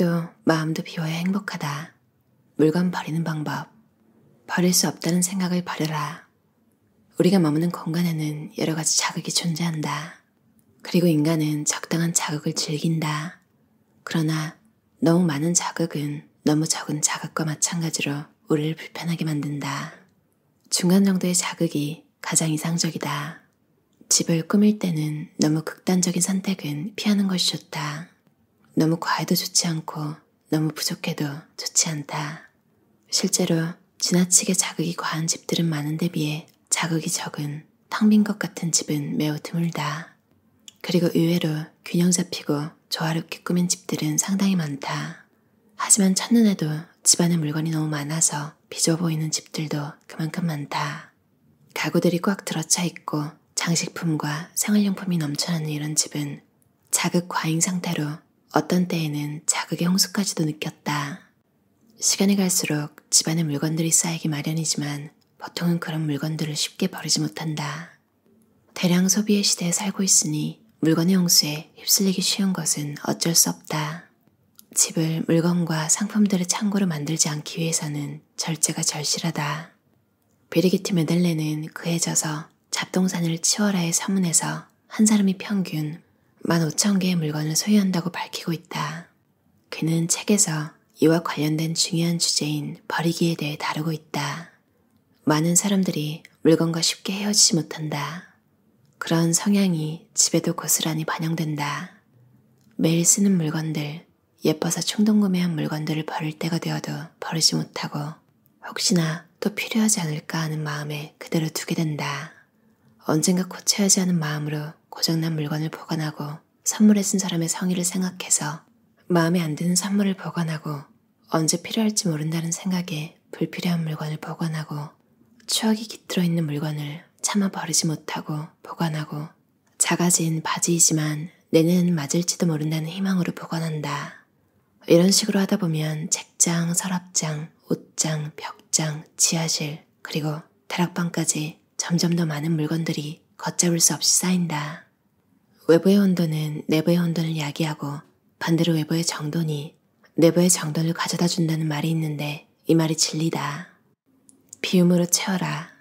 아직도 마음도 비워야 행복하다. 물건 버리는 방법. 버릴 수 없다는 생각을 버려라. 우리가 머무는 공간에는 여러 가지 자극이 존재한다. 그리고 인간은 적당한 자극을 즐긴다. 그러나 너무 많은 자극은 너무 적은 자극과 마찬가지로 우리를 불편하게 만든다. 중간 정도의 자극이 가장 이상적이다. 집을 꾸밀 때는 너무 극단적인 선택은 피하는 것이 좋다. 너무 과해도 좋지 않고 너무 부족해도 좋지 않다. 실제로 지나치게 자극이 과한 집들은 많은데 비해 자극이 적은 텅 빈 것 같은 집은 매우 드물다. 그리고 의외로 균형 잡히고 조화롭게 꾸민 집들은 상당히 많다. 하지만 첫눈에도 집안에 물건이 너무 많아서 비좁아 보이는 집들도 그만큼 많다. 가구들이 꽉 들어차 있고 장식품과 생활용품이 넘쳐나는 이런 집은 자극 과잉 상태로 어떤 때에는 자극의 홍수까지도 느꼈다. 시간이 갈수록 집안에 물건들이 쌓이기 마련이지만 보통은 그런 물건들을 쉽게 버리지 못한다. 대량 소비의 시대에 살고 있으니 물건의 홍수에 휩쓸리기 쉬운 것은 어쩔 수 없다. 집을 물건과 상품들의 창고로 만들지 않기 위해서는 절제가 절실하다. 비리기티 메들레는 그에 져서 잡동사니를 치워라의 서문에서 한 사람이 평균 15,000개의 물건을 소유한다고 밝히고 있다. 그는 책에서 이와 관련된 중요한 주제인 버리기에 대해 다루고 있다. 많은 사람들이 물건과 쉽게 헤어지지 못한다. 그런 성향이 집에도 고스란히 반영된다. 매일 쓰는 물건들, 예뻐서 충동구매한 물건들을 버릴 때가 되어도 버리지 못하고 혹시나 또 필요하지 않을까 하는 마음에 그대로 두게 된다. 언젠가 고쳐야지 하는 마음으로 고장난 물건을 보관하고 선물해준 사람의 성의를 생각해서 마음에 안 드는 선물을 보관하고 언제 필요할지 모른다는 생각에 불필요한 물건을 보관하고 추억이 깃들어 있는 물건을 차마 버리지 못하고 보관하고 작아진 바지이지만 내년에는 맞을지도 모른다는 희망으로 보관한다. 이런 식으로 하다 보면 책장, 서랍장, 옷장, 벽장, 지하실 그리고 다락방까지 점점 더 많은 물건들이 걷잡을 수 없이 쌓인다. 외부의 혼돈은 내부의 혼돈을 야기하고 반대로 외부의 정돈이 내부의 정돈을 가져다 준다는 말이 있는데 이 말이 진리다. 비움으로 채워라.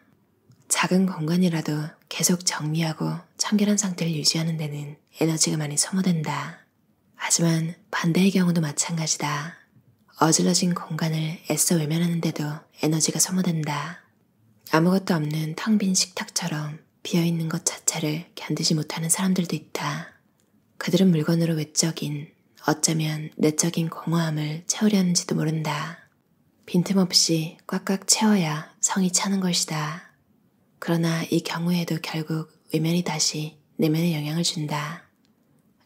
작은 공간이라도 계속 정리하고 청결한 상태를 유지하는 데는 에너지가 많이 소모된다. 하지만 반대의 경우도 마찬가지다. 어질러진 공간을 애써 외면하는데도 에너지가 소모된다. 아무것도 없는 텅 빈 식탁처럼 비어있는 것 자체를 견디지 못하는 사람들도 있다. 그들은 물건으로 외적인, 어쩌면 내적인 공허함을 채우려는지도 모른다. 빈틈없이 꽉꽉 채워야 성이 차는 것이다. 그러나 이 경우에도 결국 외면이 다시 내면에 영향을 준다.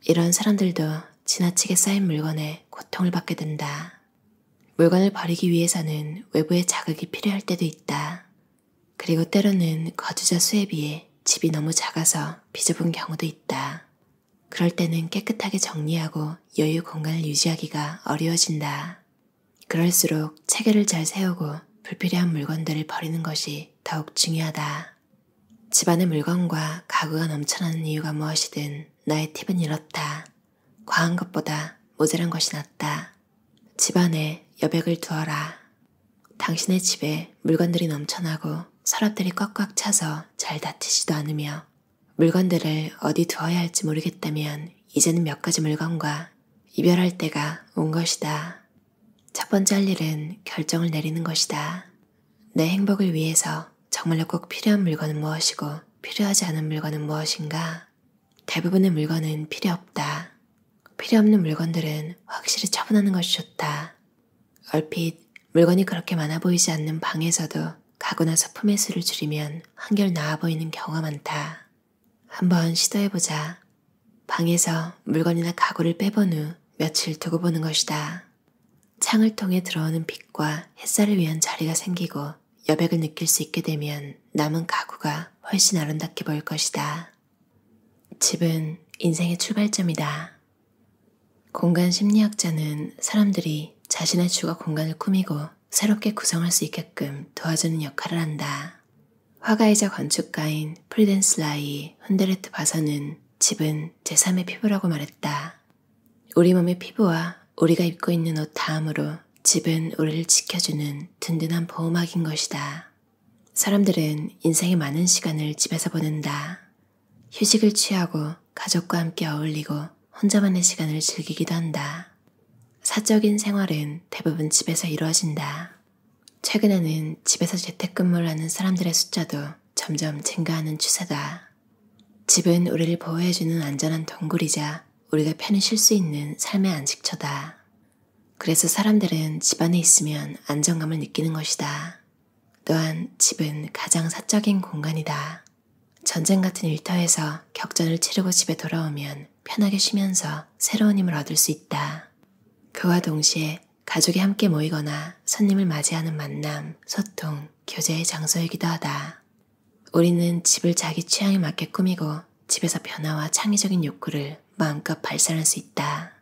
이런 사람들도 지나치게 쌓인 물건에 고통을 받게 된다. 물건을 버리기 위해서는 외부의 자극이 필요할 때도 있다. 그리고 때로는 거주자 수에 비해 집이 너무 작아서 비좁은 경우도 있다. 그럴 때는 깨끗하게 정리하고 여유 공간을 유지하기가 어려워진다. 그럴수록 체계를 잘 세우고 불필요한 물건들을 버리는 것이 더욱 중요하다. 집안의 물건과 가구가 넘쳐나는 이유가 무엇이든 나의 팁은 이렇다. 과한 것보다 모자란 것이 낫다. 집안에 여백을 두어라. 당신의 집에 물건들이 넘쳐나고 서랍들이 꽉꽉 차서 잘 닫히지도 않으며 물건들을 어디 두어야 할지 모르겠다면 이제는 몇 가지 물건과 이별할 때가 온 것이다. 첫 번째 할 일은 결정을 내리는 것이다. 내 행복을 위해서 정말로 꼭 필요한 물건은 무엇이고 필요하지 않은 물건은 무엇인가? 대부분의 물건은 필요 없다. 필요 없는 물건들은 확실히 처분하는 것이 좋다. 얼핏 물건이 그렇게 많아 보이지 않는 방에서도 가구나 소품의 수를 줄이면 한결 나아 보이는 경우가 많다. 한번 시도해보자. 방에서 물건이나 가구를 빼본 후 며칠 두고 보는 것이다. 창을 통해 들어오는 빛과 햇살을 위한 자리가 생기고 여백을 느낄 수 있게 되면 남은 가구가 훨씬 아름답게 보일 것이다. 집은 인생의 출발점이다. 공간 심리학자는 사람들이 자신의 주거 공간을 꾸미고 새롭게 구성할 수 있게끔 도와주는 역할을 한다. 화가이자 건축가인 프리덴스 라이 훈데르트 바서는 집은 제3의 피부라고 말했다. 우리 몸의 피부와 우리가 입고 있는 옷 다음으로 집은 우리를 지켜주는 든든한 보호막인 것이다. 사람들은 인생의 많은 시간을 집에서 보낸다. 휴식을 취하고 가족과 함께 어울리고 혼자만의 시간을 즐기기도 한다. 사적인 생활은 대부분 집에서 이루어진다. 최근에는 집에서 재택근무를 하는 사람들의 숫자도 점점 증가하는 추세다. 집은 우리를 보호해주는 안전한 동굴이자 우리가 편히 쉴 수 있는 삶의 안식처다. 그래서 사람들은 집 안에 있으면 안정감을 느끼는 것이다. 또한 집은 가장 사적인 공간이다. 전쟁 같은 일터에서 격전을 치르고 집에 돌아오면 편하게 쉬면서 새로운 힘을 얻을 수 있다. 그와 동시에 가족이 함께 모이거나 손님을 맞이하는 만남, 소통, 교제의 장소이기도 하다. 우리는 집을 자기 취향에 맞게 꾸미고 집에서 변화와 창의적인 욕구를 마음껏 발산할 수 있다.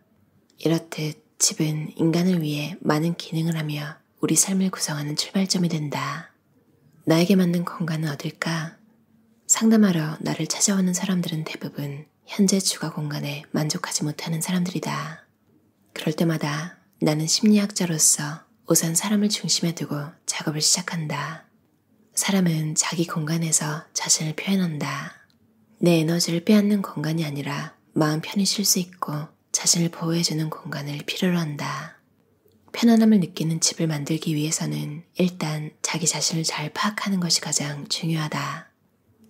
이렇듯 집은 인간을 위해 많은 기능을 하며 우리 삶을 구성하는 출발점이 된다. 나에게 맞는 공간은 어딜까? 상담하러 나를 찾아오는 사람들은 대부분 현재 주거 공간에 만족하지 못하는 사람들이다. 그럴 때마다 나는 심리학자로서 우선 사람을 중심에 두고 작업을 시작한다. 사람은 자기 공간에서 자신을 표현한다. 내 에너지를 빼앗는 공간이 아니라 마음 편히 쉴 수 있고 자신을 보호해주는 공간을 필요로 한다. 편안함을 느끼는 집을 만들기 위해서는 일단 자기 자신을 잘 파악하는 것이 가장 중요하다.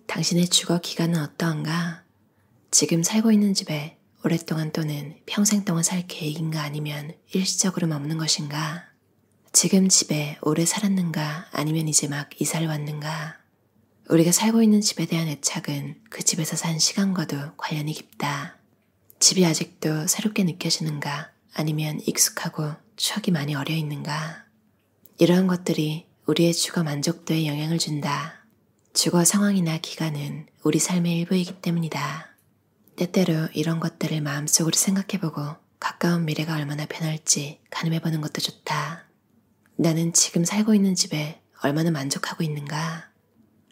당신의 주거 기간은 어떠한가? 지금 살고 있는 집에 오랫동안 또는 평생 동안 살 계획인가 아니면 일시적으로 머무는 것인가? 지금 집에 오래 살았는가 아니면 이제 막 이사를 왔는가? 우리가 살고 있는 집에 대한 애착은 그 집에서 산 시간과도 관련이 깊다. 집이 아직도 새롭게 느껴지는가 아니면 익숙하고 추억이 많이 어려 있는가? 이러한 것들이 우리의 주거 만족도에 영향을 준다. 주거 상황이나 기간은 우리 삶의 일부이기 때문이다. 때때로 이런 것들을 마음속으로 생각해보고 가까운 미래가 얼마나 변할지 가늠해보는 것도 좋다. 나는 지금 살고 있는 집에 얼마나 만족하고 있는가?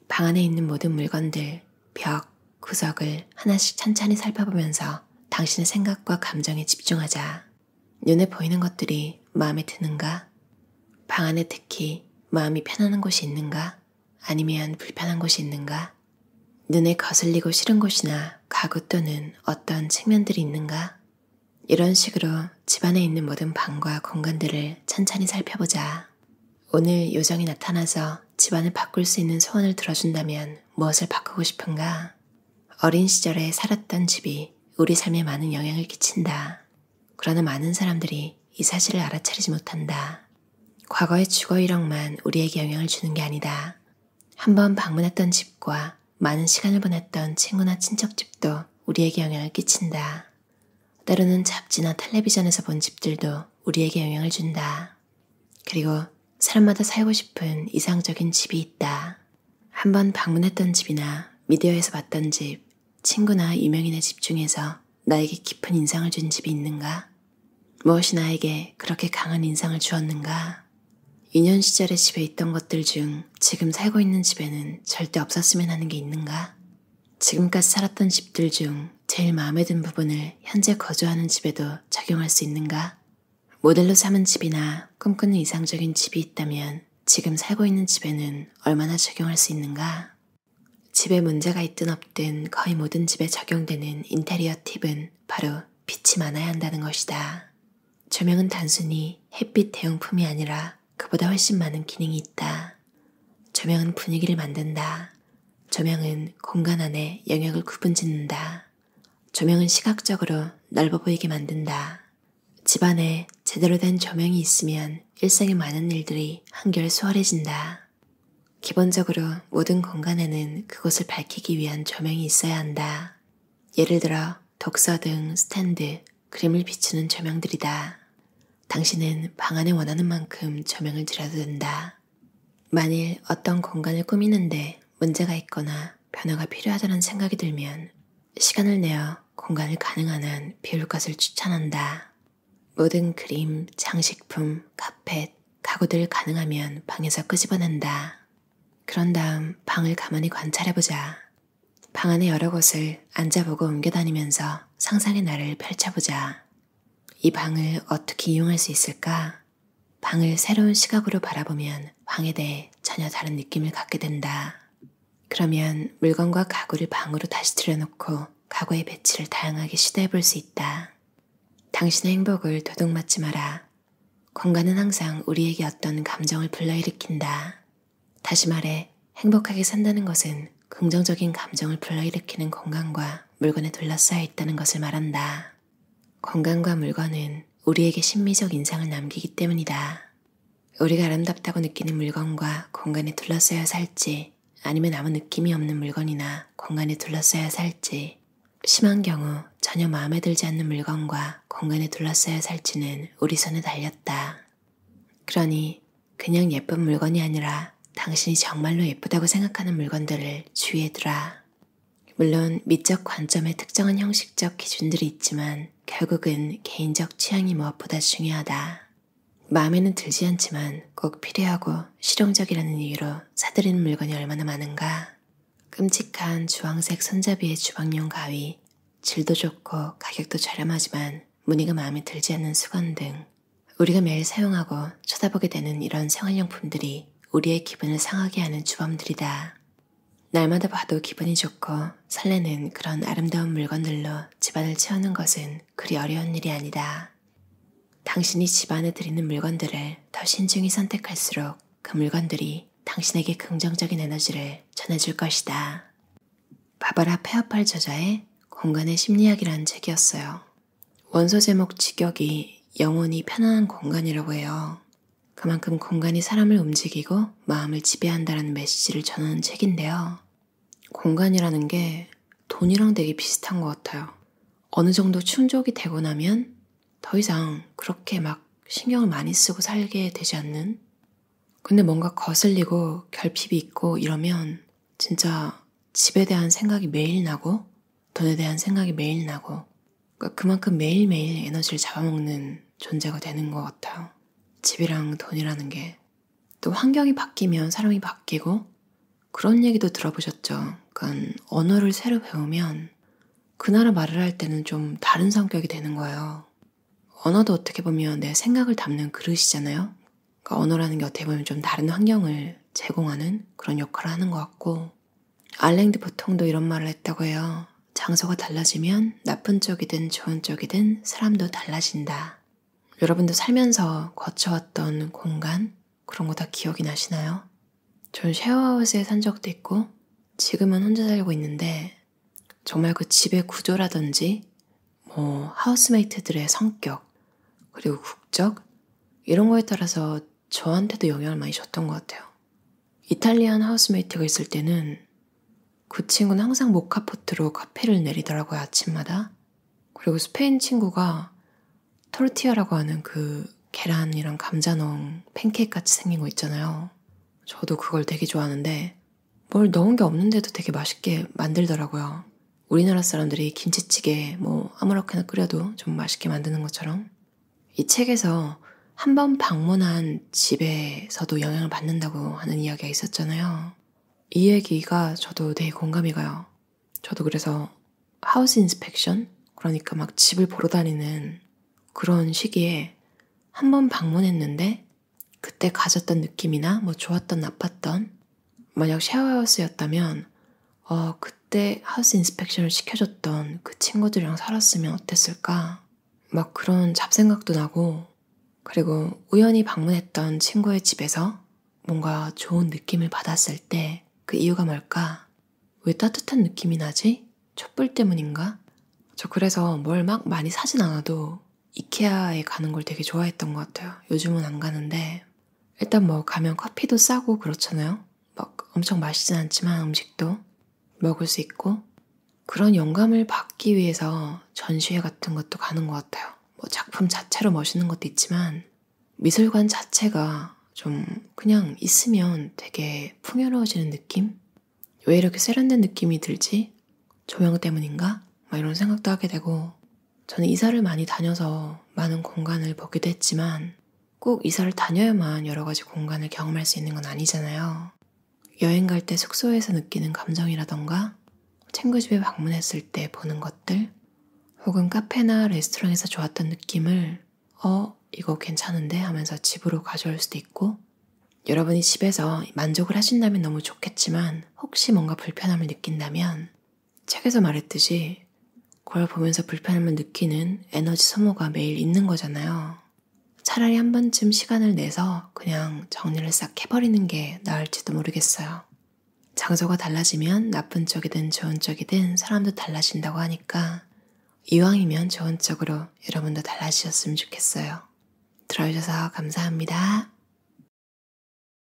방 안에 있는 모든 물건들, 벽, 구석을 하나씩 천천히 살펴보면서 당신의 생각과 감정에 집중하자. 눈에 보이는 것들이 마음에 드는가? 방 안에 특히 마음이 편안한 곳이 있는가? 아니면 불편한 곳이 있는가? 눈에 거슬리고 싫은 곳이나 가구 또는 어떤 측면들이 있는가? 이런 식으로 집안에 있는 모든 방과 공간들을 천천히 살펴보자. 오늘 요정이 나타나서 집안을 바꿀 수 있는 소원을 들어준다면 무엇을 바꾸고 싶은가? 어린 시절에 살았던 집이 우리 삶에 많은 영향을 끼친다. 그러나 많은 사람들이 이 사실을 알아차리지 못한다. 과거의 주거 이력만 우리에게 영향을 주는 게 아니다. 한번 방문했던 집과 많은 시간을 보냈던 친구나 친척집도 우리에게 영향을 끼친다. 때로는 잡지나 텔레비전에서 본 집들도 우리에게 영향을 준다. 그리고 사람마다 살고 싶은 이상적인 집이 있다. 한번 방문했던 집이나 미디어에서 봤던 집, 친구나 유명인의 집 중에서 나에게 깊은 인상을 준 집이 있는가? 무엇이 나에게 그렇게 강한 인상을 주었는가? 유년 시절에 집에 있던 것들 중 지금 살고 있는 집에는 절대 없었으면 하는 게 있는가? 지금까지 살았던 집들 중 제일 마음에 든 부분을 현재 거주하는 집에도 적용할 수 있는가? 모델로 삼은 집이나 꿈꾸는 이상적인 집이 있다면 지금 살고 있는 집에는 얼마나 적용할 수 있는가? 집에 문제가 있든 없든 거의 모든 집에 적용되는 인테리어 팁은 바로 빛이 많아야 한다는 것이다. 조명은 단순히 햇빛 대용품이 아니라 그보다 훨씬 많은 기능이 있다. 조명은 분위기를 만든다. 조명은 공간 안에 영역을 구분짓는다. 조명은 시각적으로 넓어 보이게 만든다. 집안에 제대로 된 조명이 있으면 일상의 많은 일들이 한결 수월해진다. 기본적으로 모든 공간에는 그곳을 밝히기 위한 조명이 있어야 한다. 예를 들어 독서등, 스탠드, 그림을 비추는 조명들이다. 당신은 방 안에 원하는 만큼 조명을 들여도 된다. 만일 어떤 공간을 꾸미는데 문제가 있거나 변화가 필요하다는 생각이 들면 시간을 내어 공간을 가능한 한 비울 것을 추천한다. 모든 그림, 장식품, 카펫, 가구들을 가능하면 방에서 끄집어낸다. 그런 다음 방을 가만히 관찰해보자. 방 안의 여러 곳을 앉아보고 옮겨다니면서 상상의 나를 펼쳐보자. 이 방을 어떻게 이용할 수 있을까? 방을 새로운 시각으로 바라보면 방에 대해 전혀 다른 느낌을 갖게 된다. 그러면 물건과 가구를 방으로 다시 들여놓고 가구의 배치를 다양하게 시도해 볼 수 있다. 당신의 행복을 도둑맞지 마라. 공간은 항상 우리에게 어떤 감정을 불러일으킨다. 다시 말해, 행복하게 산다는 것은 긍정적인 감정을 불러일으키는 공간과 물건에 둘러싸여 있다는 것을 말한다. 공간과 물건은 우리에게 심미적 인상을 남기기 때문이다. 우리가 아름답다고 느끼는 물건과 공간에 둘러싸여 살지, 아니면 아무 느낌이 없는 물건이나 공간에 둘러싸여 살지, 심한 경우 전혀 마음에 들지 않는 물건과 공간에 둘러싸여 살지는 우리 손에 달렸다. 그러니 그냥 예쁜 물건이 아니라 당신이 정말로 예쁘다고 생각하는 물건들을 주의에 두라. 물론 미적 관점에 특정한 형식적 기준들이 있지만 결국은 개인적 취향이 무엇보다 중요하다. 마음에는 들지 않지만 꼭 필요하고 실용적이라는 이유로 사들이는 물건이 얼마나 많은가. 끔찍한 주황색 손잡이의 주방용 가위, 질도 좋고 가격도 저렴하지만 무늬가 마음에 들지 않는 수건 등 우리가 매일 사용하고 쳐다보게 되는 이런 생활용품들이 우리의 기분을 상하게 하는 주범들이다. 날마다 봐도 기분이 좋고 설레는 그런 아름다운 물건들로 집안을 채우는 것은 그리 어려운 일이 아니다. 당신이 집안에 들이는 물건들을 더 신중히 선택할수록 그 물건들이 당신에게 긍정적인 에너지를 전해줄 것이다. 바바라 페어팔 저자의 공간의 심리학이라는 책이었어요. 원서 제목 직역이 영원히 편안한 공간이라고 해요. 그만큼 공간이 사람을 움직이고 마음을 지배한다는 메시지를 전하는 책인데요. 공간이라는 게 돈이랑 되게 비슷한 것 같아요. 어느 정도 충족이 되고 나면 더 이상 그렇게 막 신경을 많이 쓰고 살게 되지 않는? 근데 뭔가 거슬리고 결핍이 있고 이러면 진짜 집에 대한 생각이 매일 나고 돈에 대한 생각이 매일 나고 그러니까 그만큼 매일매일 에너지를 잡아먹는 존재가 되는 것 같아요. 집이랑 돈이라는 게. 또 환경이 바뀌면 사람이 바뀌고 그런 얘기도 들어보셨죠? 그러니까 언어를 새로 배우면 그 나라 말을 할 때는 좀 다른 성격이 되는 거예요. 언어도 어떻게 보면 내 생각을 담는 그릇이잖아요. 그러니까 언어라는 게 어떻게 보면 좀 다른 환경을 제공하는 그런 역할을 하는 것 같고 알랭드 보통도 이런 말을 했다고 해요. 장소가 달라지면 나쁜 쪽이든 좋은 쪽이든 사람도 달라진다. 여러분도 살면서 거쳐왔던 공간 그런 거 다 기억이 나시나요? 전 쉐어하우스에 산 적도 있고 지금은 혼자 살고 있는데 정말 그 집의 구조라든지 하우스메이트들의 성격 그리고 국적 이런 거에 따라서 저한테도 영향을 많이 줬던 것 같아요. 이탈리안 하우스메이트가 있을 때는 그 친구는 항상 모카포트로 커피를 내리더라고요, 아침마다. 그리고 스페인 친구가 토르티아라고 하는 그 계란이랑 감자 넣은 팬케이크 같이 생긴 거 있잖아요. 저도 그걸 되게 좋아하는데 뭘 넣은 게 없는데도 되게 맛있게 만들더라고요. 우리나라 사람들이 김치찌개 아무렇게나 끓여도 좀 맛있게 만드는 것처럼 이 책에서 한 번 방문한 집에서도 영향을 받는다고 하는 이야기가 있었잖아요. 이 얘기가 저도 되게 공감이 가요. 저도 그래서 하우스 인스펙션? 그러니까 막 집을 보러 다니는 그런 시기에 한 번 방문했는데 그때 가졌던 느낌이나 좋았던 나빴던 만약 쉐어하우스였다면 그때 하우스 인스펙션을 시켜줬던 그 친구들이랑 살았으면 어땠을까? 막 그런 잡생각도 나고 그리고 우연히 방문했던 친구의 집에서 뭔가 좋은 느낌을 받았을 때 그 이유가 뭘까? 왜 따뜻한 느낌이 나지? 촛불 때문인가? 저 그래서 뭘 막 많이 사진 않아도 이케아에 가는 걸 되게 좋아했던 것 같아요. 요즘은 안 가는데 일단 가면 커피도 싸고 그렇잖아요. 막 엄청 맛있진 않지만 음식도 먹을 수 있고 그런 영감을 받기 위해서 전시회 같은 것도 가는 것 같아요. 작품 자체로 멋있는 것도 있지만 미술관 자체가 좀 그냥 있으면 되게 풍요로워지는 느낌? 왜 이렇게 세련된 느낌이 들지? 조명 때문인가? 이런 생각도 하게 되고 저는 이사를 많이 다녀서 많은 공간을 보기도 했지만 꼭 이사를 다녀야만 여러 가지 공간을 경험할 수 있는 건 아니잖아요. 여행 갈 때 숙소에서 느끼는 감정이라던가 친구 집에 방문했을 때 보는 것들 혹은 카페나 레스토랑에서 좋았던 느낌을 이거 괜찮은데 하면서 집으로 가져올 수도 있고, 여러분이 집에서 만족을 하신다면 너무 좋겠지만 혹시 뭔가 불편함을 느낀다면 책에서 말했듯이 그걸 보면서 불편함을 느끼는 에너지 소모가 매일 있는 거잖아요. 차라리 한 번쯤 시간을 내서 그냥 정리를 싹 해버리는 게 나을지도 모르겠어요. 장소가 달라지면 나쁜 쪽이든 좋은 쪽이든 사람도 달라진다고 하니까 이왕이면 좋은 쪽으로 여러분도 달라지셨으면 좋겠어요. 들어주셔서 감사합니다.